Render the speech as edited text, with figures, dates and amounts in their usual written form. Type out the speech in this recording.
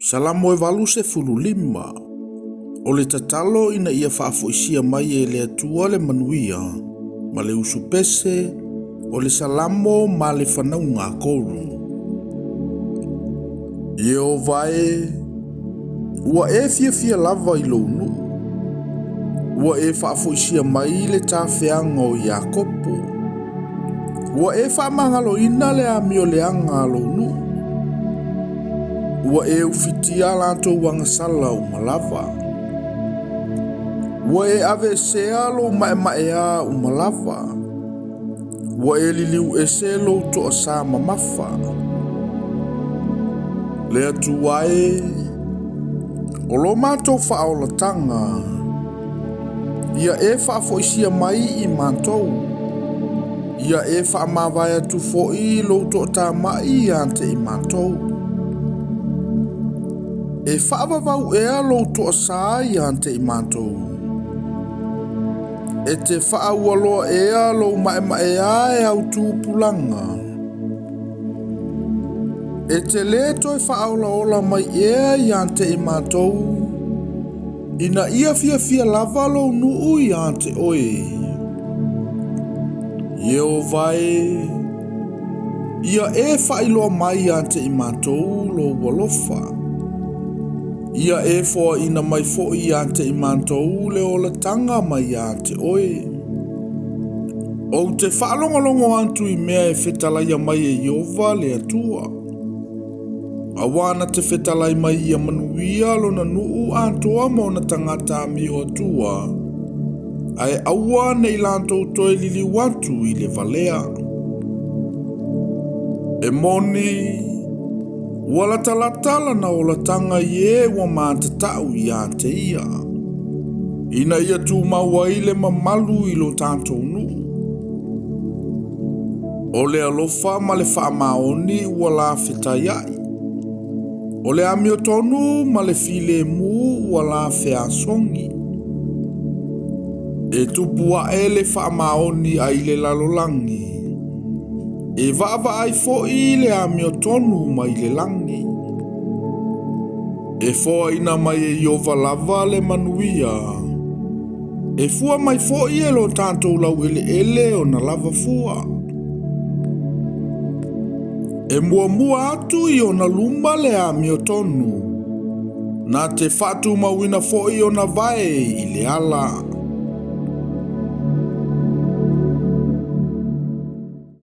Salamo e walu se fulu lima. O le tatalo ina ia whaafoisia mai e le atua le manuia, ma le usu pese, o le salamo ma le whanau ngā koru. Ie o vae, ua e fia lava i lounu. Ua e whaafoisia mai le tāwhianga o Iakopo. Ua e whaamangalo ina le amio le anga lounu. Ua e ufitia lanto wangasala o malava. Ua e ave sealo maea o malava. Ua e liliu e selo to asa mamafa. Le atu wae, o lo mato whaolatanga. Ia e whaafoisia mai i mantou. Ia e whaamawai atu fo'i lo to ta mai ante i mantou. E whaavavau ea lo to asa i ante i mantou. E te whaaualoa ea lo maea e au tūpulanga. E te leto e whaaolaola mai ea i ante i mantou. Ina ia fia lava lo nuu i ante oe. Ie o vae. Ia e whailoa mai ante i mantou lo walofa. Ia e foa ina mai fo i ante i mantou le o la tanga mai ante oe. O te whaalongolongo antu i mea e whetalaia mai e Iova le atua. Awana te whetalai mai i a manuia lo na nuu antoa mo na tangata mi o atua. Ai aua nei lantou toe lili watu i le valea. E moni, wala talatala na o la tanga ie wa mātatau i ante ia. Ina ia tu maua ile mamalu i lo tātou nu. O le alofa ma le whaamaoni wala whetaiai. O le amio tonu ma le file mu wala whiasongi. E tupua e le whaamaoni a ile lalolangi. E vava ai fo i le amio tonu ma ile langi. E foa ina mai e Iova lava le manuia. E fua mai fo i e lo tātou lau ele o na lava fua. E mua atu i o na luma le amio tonu. Na te fatu mawina fo i o na vae i le ala.